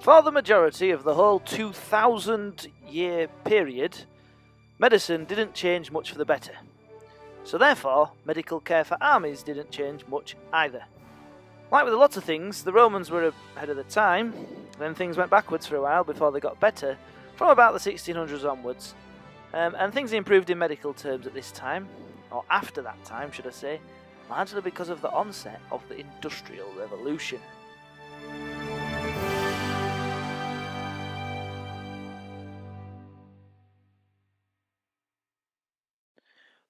For the majority of the whole 2000-year period, medicine didn't change much for the better. So therefore, medical care for armies didn't change much either. Like with a lot of things, the Romans were ahead of the time, then things went backwards for a while before they got better, from about the 1600s onwards, and things improved in medical terms at this time, or after that time should I say, largely because of the onset of the Industrial Revolution.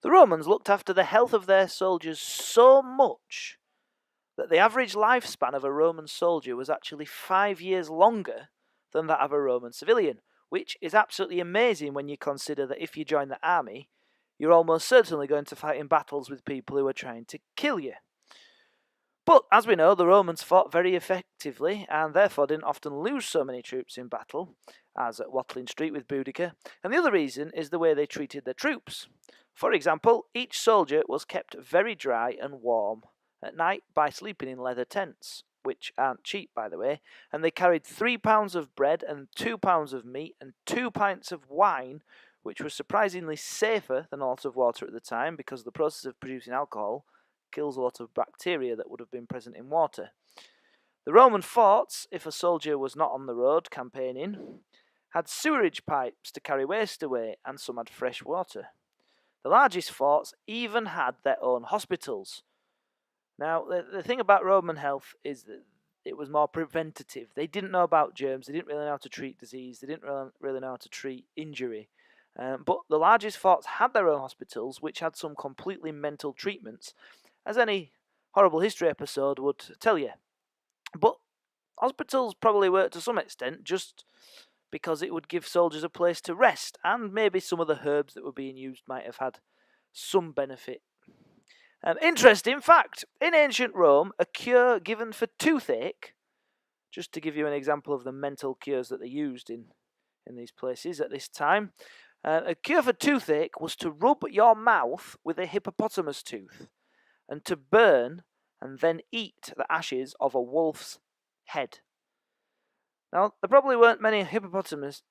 The Romans looked after the health of their soldiers so much that the average lifespan of a Roman soldier was actually 5 years longer than that of a Roman civilian, which is absolutely amazing when you consider that if you join the army, you're almost certainly going to fight in battles with people who are trying to kill you. But, as we know, the Romans fought very effectively and therefore didn't often lose so many troops in battle, as at Watling Street with Boudicca, and the other reason is the way they treated their troops. For example, each soldier was kept very dry and warm at night by sleeping in leather tents, which aren't cheap by the way, and they carried 3 pounds of bread and 2 pounds of meat and 2 pints of wine, which was surprisingly safer than a lot of water at the time because the process of producing alcohol kills a lot of bacteria that would have been present in water. The Roman forts, if a soldier was not on the road campaigning, had sewerage pipes to carry waste away, and some had fresh water. The largest forts even had their own hospitals. Now, the thing about Roman health is that it was more preventative. They didn't know about germs, they didn't really know how to treat disease, they didn't really know how to treat injury. But the largest forts had their own hospitals, which had some completely mental treatments, as any horrible history episode would tell you. But hospitals probably worked to some extent, just because it would give soldiers a place to rest, and maybe some of the herbs that were being used might have had some benefit. Interesting fact, in ancient Rome, a cure given for toothache, just to give you an example of the mental cures that they used in these places at this time, a cure for toothache was to rub your mouth with a hippopotamus tooth, and to burn and then eat the ashes of a wolf's head. Now, there probably weren't many hippopotamuses.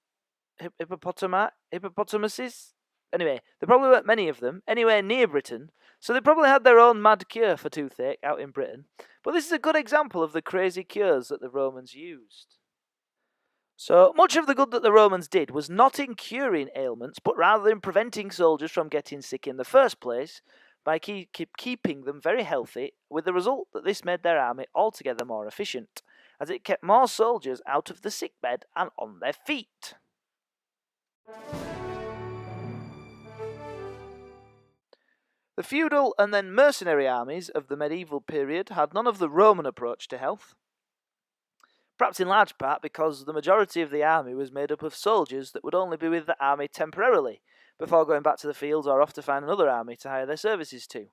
Anyway, there probably weren't many of them anywhere near Britain, so they probably had their own mad cure for toothache out in Britain. But this is a good example of the crazy cures that the Romans used. So, much of the good that the Romans did was not in curing ailments, but rather in preventing soldiers from getting sick in the first place, by keeping them very healthy, with the result that this made their army altogether more efficient, as it kept more soldiers out of the sickbed and on their feet. The feudal and then mercenary armies of the medieval period had none of the Roman approach to health, perhaps in large part because the majority of the army was made up of soldiers that would only be with the army temporarily, before going back to the fields or off to find another army to hire their services to.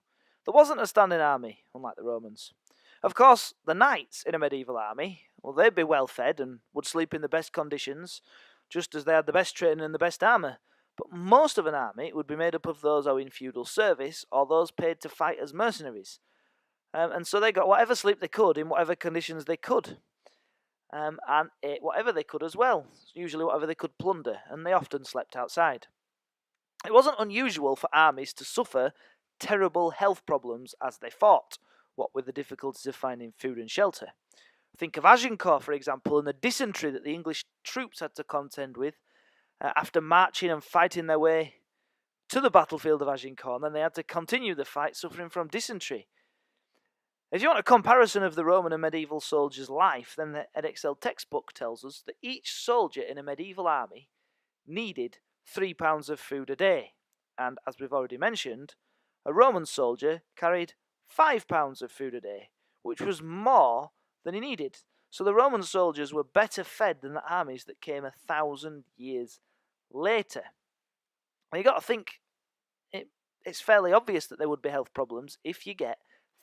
There wasn't a standing army, unlike the Romans. Of course, the knights in a medieval army, well, they'd be well fed and would sleep in the best conditions, just as they had the best training and the best armour. But most of an army would be made up of those who were in feudal service or those paid to fight as mercenaries. And so they got whatever sleep they could in whatever conditions they could. And ate whatever they could as well, usually whatever they could plunder, and they often slept outside. It wasn't unusual for armies to suffer terrible health problems as they fought, what with the difficulties of finding food and shelter. Think of Agincourt, for example, and the dysentery that the English troops had to contend with after marching and fighting their way to the battlefield of Agincourt, and then they had to continue the fight suffering from dysentery. If you want a comparison of the Roman and medieval soldier's life, then the Edexcel textbook tells us that each soldier in a medieval army needed 3 pounds of food a day, and as we've already mentioned, a Roman soldier carried 5 pounds of food a day, which was more than he needed. So the Roman soldiers were better fed than the armies that came 1,000 years later. Well, you've got to think, it's fairly obvious that there would be health problems if you get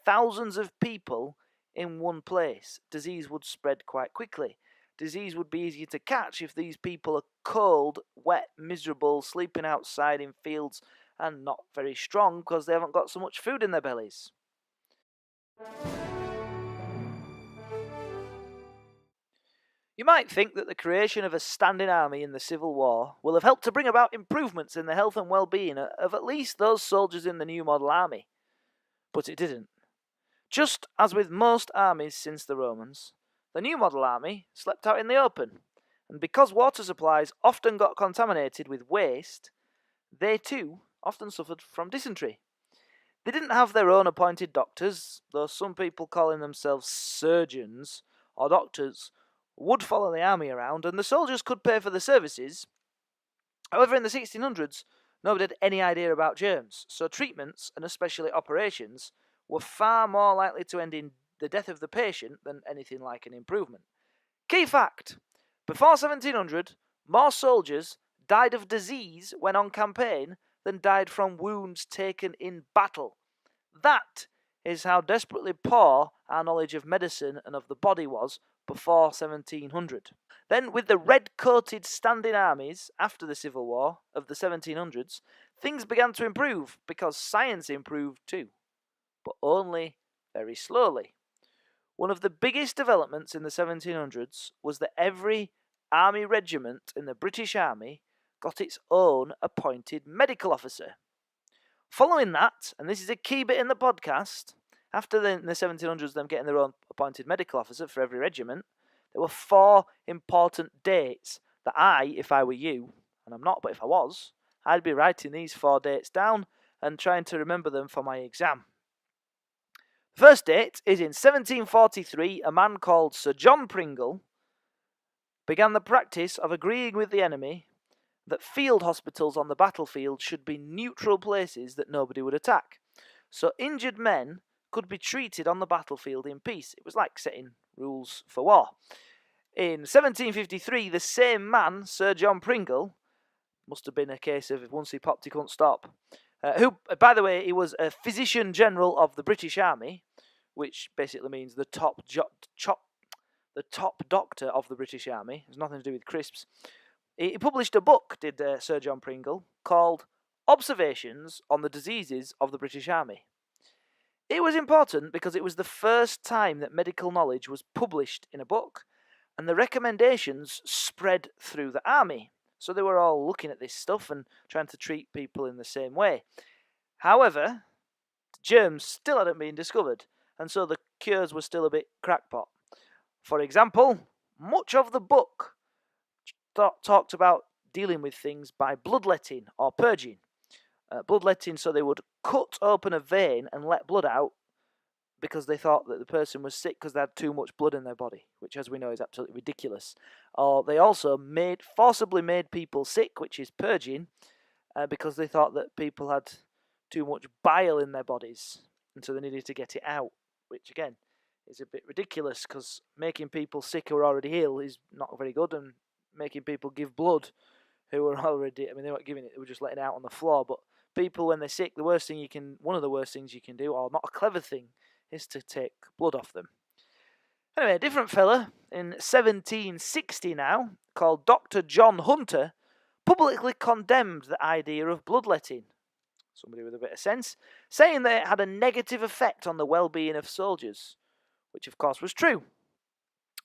thousands of people in one place. Disease would spread quite quickly. Disease would be easier to catch if these people are cold, wet, miserable, sleeping outside in fields, and not very strong because they haven't got so much food in their bellies. You might think that the creation of a standing army in the Civil War will have helped to bring about improvements in the health and well-being of at least those soldiers in the new model army. But it didn't. Just as with most armies since the Romans, the new model army slept out in the open, and because water supplies often got contaminated with waste, they too often suffered from dysentery. They didn't have their own appointed doctors, though some people calling themselves surgeons or doctors would follow the army around, and the soldiers could pay for the services. However, in the 1600s, nobody had any idea about germs, so treatments, and especially operations, were far more likely to end in the death of the patient than anything like an improvement. Key fact: before 1700, more soldiers died of disease when on campaign than died from wounds taken in battle. That is how desperately poor our knowledge of medicine and of the body was before 1700. Then, with the red-coated standing armies after the Civil War of the 1700s, things began to improve because science improved too, but only very slowly. One of the biggest developments in the 1700s was that every army regiment in the British Army got its own appointed medical officer. Following that, and this is a key bit in the podcast, after in the 1700s them getting their own appointed medical officer for every regiment, there were 4 important dates that I, if I were you, and I'm not, but if I was, I'd be writing these 4 dates down and trying to remember them for my exam. The first date is in 1743. A man called Sir John Pringle began the practice of agreeing with the enemy that field hospitals on the battlefield should be neutral places that nobody would attack. So injured men could be treated on the battlefield in peace. It was like setting rules for war. In 1753, the same man, Sir John Pringle, must have been a case of once he popped, he couldn't stop, who, by the way, he was a physician general of the British Army, which basically means the top doctor of the British Army. It has nothing to do with crisps. He published a book, did Sir John Pringle, called Observations on the Diseases of the British Army. It was important because it was the first time that medical knowledge was published in a book, and the recommendations spread through the army. So they were all looking at this stuff and trying to treat people in the same way. However, germs still hadn't been discovered, and so the cures were still a bit crackpot. For example, much of the book talked about dealing with things by bloodletting or purging. Bloodletting, so they would cut open a vein and let blood out because they thought that the person was sick because they had too much blood in their body, which, as we know, is absolutely ridiculous. Or they also forcibly made people sick, which is purging, because they thought that people had too much bile in their bodies, and so they needed to get it out, which, again, is a bit ridiculous because making people sick who are already ill is not very good, and making people give blood who were already, they weren't giving it, they were just letting it out on the floor. But people, when they're sick, one of the worst things you can do, or not a clever thing, is to take blood off them. Anyway, a different fella in 1760 now, called Dr. John Hunter, publicly condemned the idea of bloodletting, somebody with a bit of sense, saying that it had a negative effect on the well-being of soldiers, which of course was true.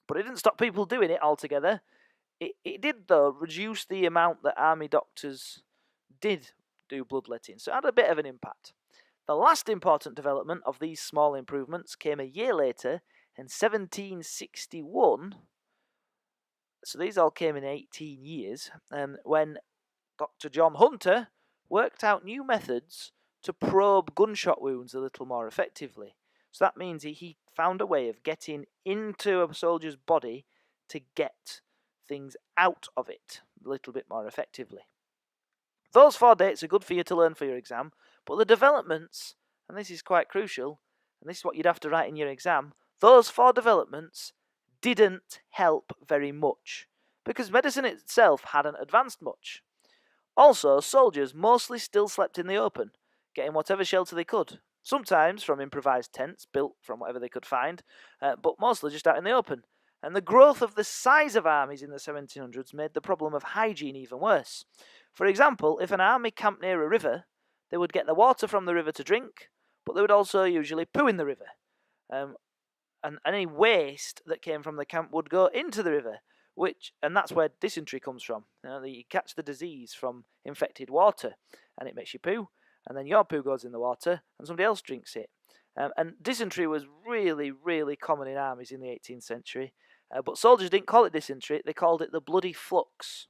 But it didn't stop people doing it altogether. It did, though, reduce the amount that army doctors did do bloodletting, so it had a bit of an impact. The last important development of these small improvements came a year later, in 1761, so these all came in 18 years, when Dr. John Hunter worked out new methods to probe gunshot wounds a little more effectively. So that means he found a way of getting into a soldier's body to get things out of it a little bit more effectively. Those 4 dates are good for you to learn for your exam, but the developments, and this is quite crucial, and this is what you'd have to write in your exam, those 4 developments didn't help very much, because medicine itself hadn't advanced much. Also, soldiers mostly still slept in the open, getting whatever shelter they could, sometimes from improvised tents built from whatever they could find, but mostly just out in the open. And the growth of the size of armies in the 1700s made the problem of hygiene even worse. For example, if an army camped near a river, they would get the water from the river to drink, but they would also usually poo in the river. And any waste that came from the camp would go into the river, and that's where dysentery comes from. You catch the disease from infected water, and it makes you poo, and then your poo goes in the water, and somebody else drinks it. And dysentery was really, really common in armies in the 18th century, but soldiers didn't call it dysentery, they called it the bloody flux.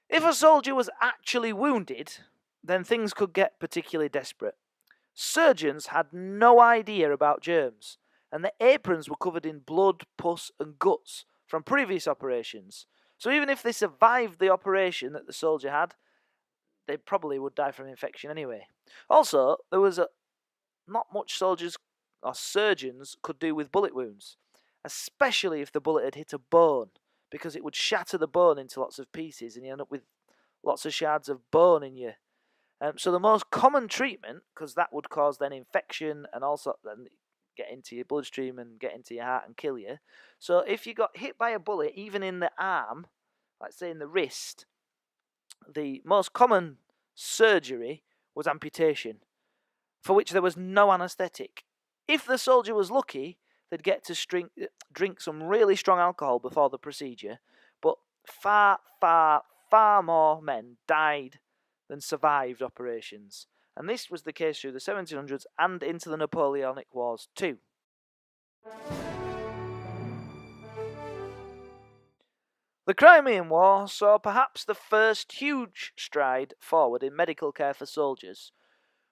If a soldier was actually wounded, then things could get particularly desperate. Surgeons had no idea about germs, and their aprons were covered in blood, pus, and guts from previous operations. So even if they survived the operation that the soldier had, they probably would die from infection anyway. Also, there was not much soldiers or surgeons could do with bullet wounds, especially if the bullet had hit a bone, because it would shatter the bone into lots of pieces and you end up with lots of shards of bone in you. So the most common treatment, because that would cause then infection and also then get into your bloodstream and get into your heart and kill you. So if you got hit by a bullet, even in the arm, like say in the wrist, the most common surgery was amputation, for which there was no anaesthetic. If the soldier was lucky, they'd get to drink some really strong alcohol before the procedure, but far, far, far more men died than survived operations. And this was the case through the 1700s and into the Napoleonic Wars too. The Crimean War saw perhaps the first huge stride forward in medical care for soldiers,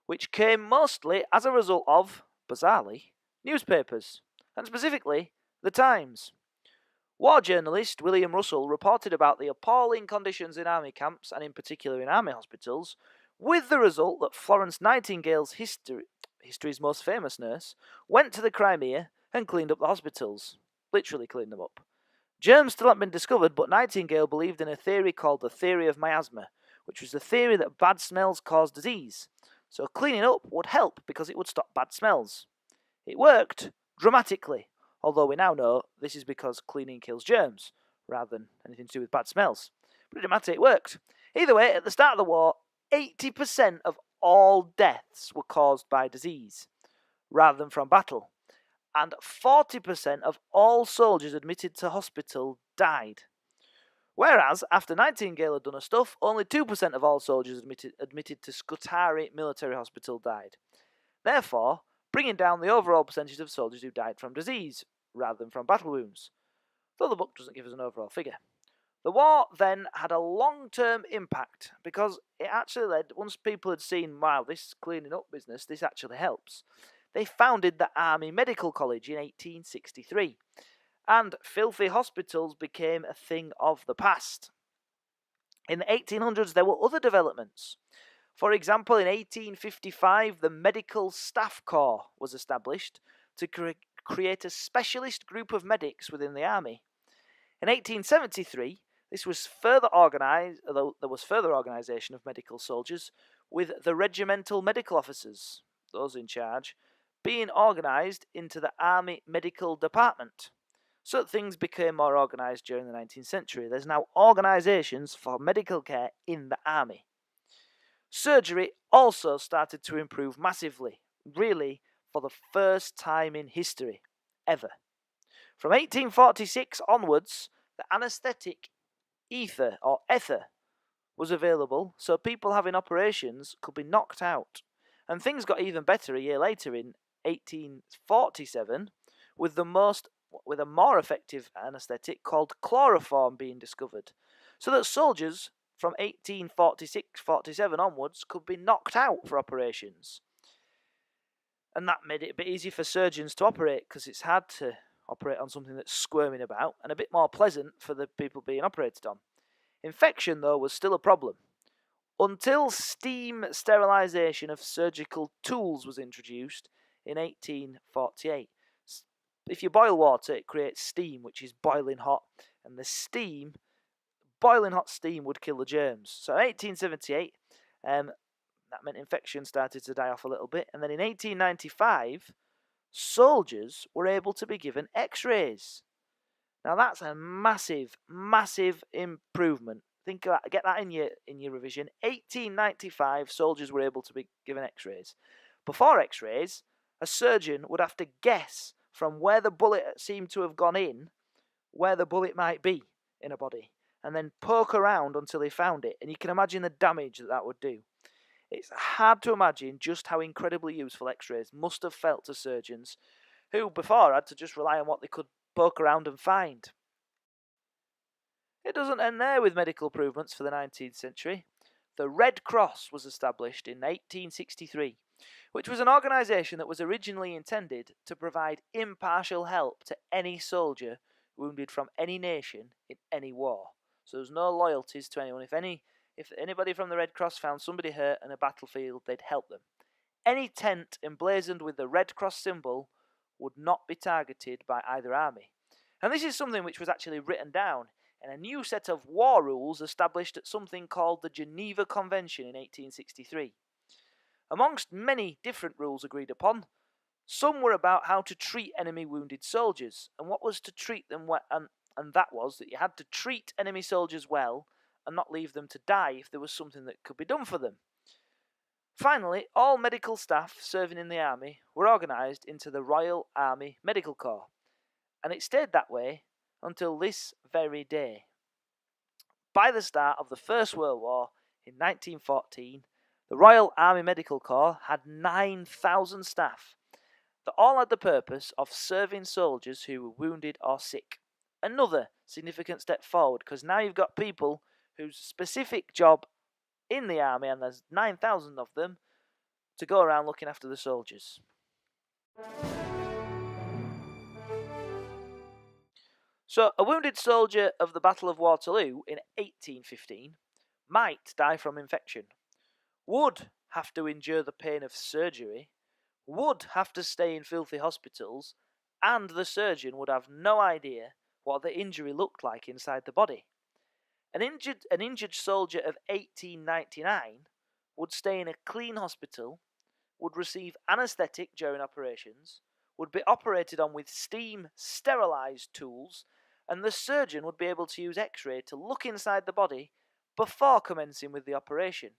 which came mostly as a result of, bizarrely, newspapers, and specifically, the Times. War journalist William Russell reported about the appalling conditions in army camps, and in particular in army hospitals, with the result that Florence Nightingale's history's most famous nurse went to the Crimea and cleaned up the hospitals. Literally cleaned them up. Germs still hadn't been discovered, but Nightingale believed in a theory called the theory of miasma, which was the theory that bad smells cause disease. So cleaning up would help because it would stop bad smells. It worked dramatically, although we now know this is because cleaning kills germs, rather than anything to do with bad smells. But it didn't matter, it worked. Either way, at the start of the war, 80% of all deaths were caused by disease, rather than from battle. And 40% of all soldiers admitted to hospital died. Whereas, after Nightingale had done her stuff, only 2% of all soldiers admitted to Scutari Military Hospital died. Therefore, bringing down the overall percentage of soldiers who died from disease, rather than from battle wounds, though the book doesn't give us an overall figure. The war then had a long-term impact, because it actually led, once people had seen, wow, this cleaning up business, this actually helps, they founded the Army Medical College in 1863, and filthy hospitals became a thing of the past. In the 1800s, there were other developments. For example, in 1855, the Medical Staff Corps was established to create a specialist group of medics within the army. In 1873, this was further organised, although there was further organisation of medical soldiers, with the regimental medical officers, those in charge, being organised into the Army Medical Department. So things became more organised during the 19th century. There's now organisations for medical care in the army. Surgery also started to improve massively, really for the first time in history, ever. From 1846 onwards, the anaesthetic ether was available, so people having operations could be knocked out. And things got even better a year later in 1847 with a more effective anaesthetic called chloroform being discovered, so that soldiers from 1846-47 onwards could be knocked out for operations. And that made it a bit easier for surgeons to operate, because it's hard to operate on something that's squirming about, and a bit more pleasant for the people being operated on. Infection, though, was still a problem. Until steam sterilisation of surgical tools was introduced in 1848. If you boil water, it creates steam, which is boiling hot, and the boiling hot steam would kill the germs. So in 1878, that meant infection started to die off a little bit, and then in 1895, soldiers were able to be given x-rays. Now that's a massive, massive improvement. Think of that, get that in your revision. 1895, soldiers were able to be given x-rays. Before x-rays, a surgeon would have to guess from where the bullet seemed to have gone in, where the bullet might be. in a body and then poke around until he found it, and you can imagine the damage that would do. It's hard to imagine just how incredibly useful X-rays must have felt to surgeons who before had to just rely on what they could poke around and find. It doesn't end there with medical improvements for the 19th century. The Red Cross was established in 1863, which was an organisation that was originally intended to provide impartial help to any soldier wounded from any nation in any war. So there's no loyalties to anyone. If anybody from the Red Cross found somebody hurt in a battlefield, they'd help them. Any tent emblazoned with the Red Cross symbol would not be targeted by either army. And this is something which was actually written down in a new set of war rules established at something called the Geneva Convention in 1863. Amongst many different rules agreed upon, some were about how to treat enemy wounded soldiers, and what was to treat them well, and that was that you had to treat enemy soldiers well and not leave them to die if there was something that could be done for them. Finally, all medical staff serving in the army were organised into the Royal Army Medical Corps, and it stayed that way until this very day. By the start of the First World War in 1914, the Royal Army Medical Corps had 9,000 staff that all had the purpose of serving soldiers who were wounded or sick. Another significant step forward, because now you've got people whose specific job in the army, and there's 9,000 of them, to go around looking after the soldiers. So, a wounded soldier of the Battle of Waterloo in 1815 might die from infection, would have to endure the pain of surgery, would have to stay in filthy hospitals, and the surgeon would have no idea what the injury looked like inside the body. An injured soldier of 1899 would stay in a clean hospital, would receive anaesthetic during operations, would be operated on with steam sterilised tools, and the surgeon would be able to use X-ray to look inside the body before commencing with the operation.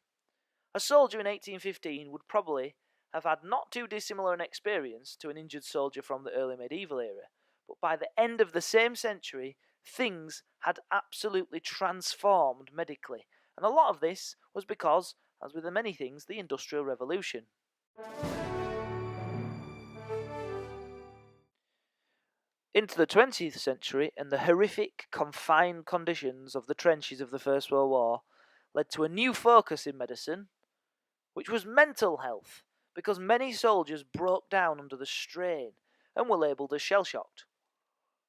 A soldier in 1815 would probably have had not too dissimilar an experience to an injured soldier from the early medieval era, but by the end of the same century, things had absolutely transformed medically, and a lot of this was because, as with many things, the Industrial Revolution. Into the 20th century, and the horrific, confined conditions of the trenches of the First World War led to a new focus in medicine, which was mental health, because many soldiers broke down under the strain and were labelled as shell-shocked.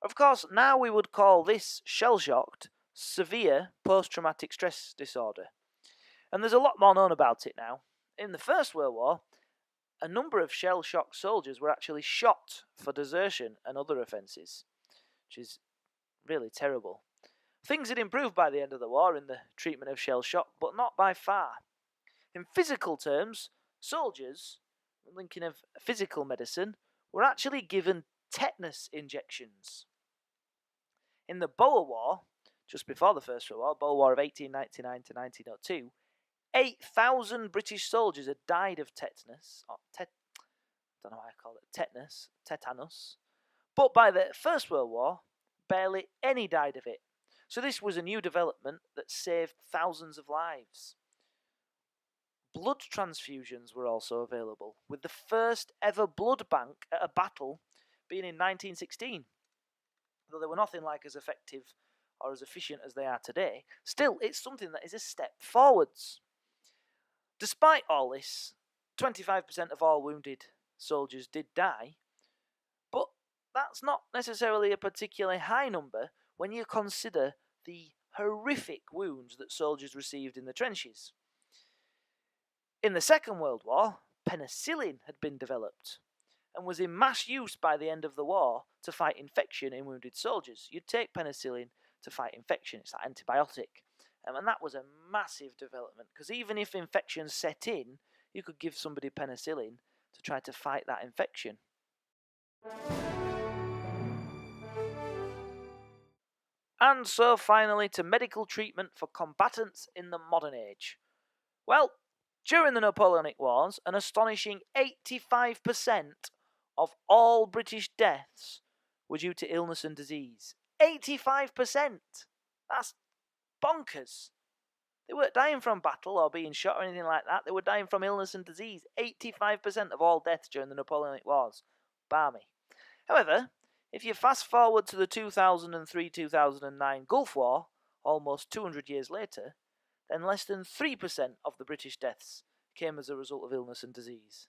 Of course, now we would call this shell-shocked severe post-traumatic stress disorder, and there's a lot more known about it now. In the First World War, a number of shell-shocked soldiers were actually shot for desertion and other offences, which is really terrible. Things had improved by the end of the war in the treatment of shell-shock, but not by far. In physical terms, soldiers, thinking of physical medicine, were actually given tetanus injections. In the Boer War, just before the First World War, Boer War of 1899 to 1902, 8,000 British soldiers had died of tetanus, don't know how I call it, tetanus. But by the First World War, barely any died of it. So this was a new development that saved thousands of lives. Blood transfusions were also available, with the first ever blood bank at a battle being in 1916. Though they were nothing like as effective or as efficient as they are today, still it's something that is a step forwards. Despite all this, 25% of all wounded soldiers did die, but that's not necessarily a particularly high number when you consider the horrific wounds that soldiers received in the trenches. In the Second World War, penicillin had been developed and was in mass use by the end of the war to fight infection in wounded soldiers. You'd take penicillin to fight infection, it's like antibiotic. And that was a massive development, because even if infections set in, you could give somebody penicillin to try to fight that infection. And so finally to medical treatment for combatants in the modern age. Well, during the Napoleonic Wars, an astonishing 85% of all British deaths were due to illness and disease. 85%! That's bonkers. They weren't dying from battle or being shot or anything like that. They were dying from illness and disease. 85% of all deaths during the Napoleonic Wars. Balmy. However, if you fast forward to the 2003-2009 Gulf War, almost 200 years later, then less than 3% of the British deaths came as a result of illness and disease.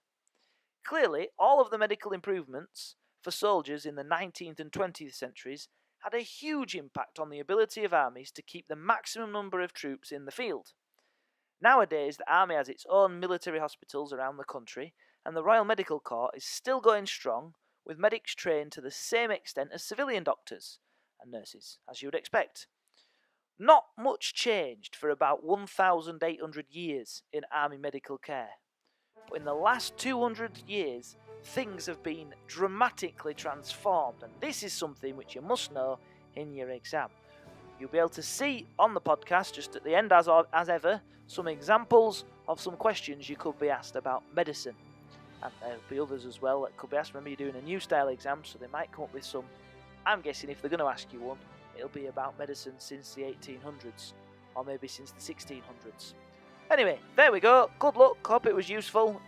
Clearly, all of the medical improvements for soldiers in the 19th and 20th centuries had a huge impact on the ability of armies to keep the maximum number of troops in the field. Nowadays, the army has its own military hospitals around the country, and the Royal Medical Corps is still going strong, with medics trained to the same extent as civilian doctors and nurses, as you would expect. Not much changed for about 1,800 years in army medical care. But in the last 200 years, things have been dramatically transformed, and this is something which you must know in your exam. You'll be able to see on the podcast, just at the end as ever, some examples of some questions you could be asked about medicine. And there'll be others as well that could be asked. Remember, you're doing a new style exam, so they might come up with some. I'm guessing if they're going to ask you one, it'll be about medicine since the 1800s, or maybe since the 1600s. Anyway, there we go. Good luck. Hope it was useful.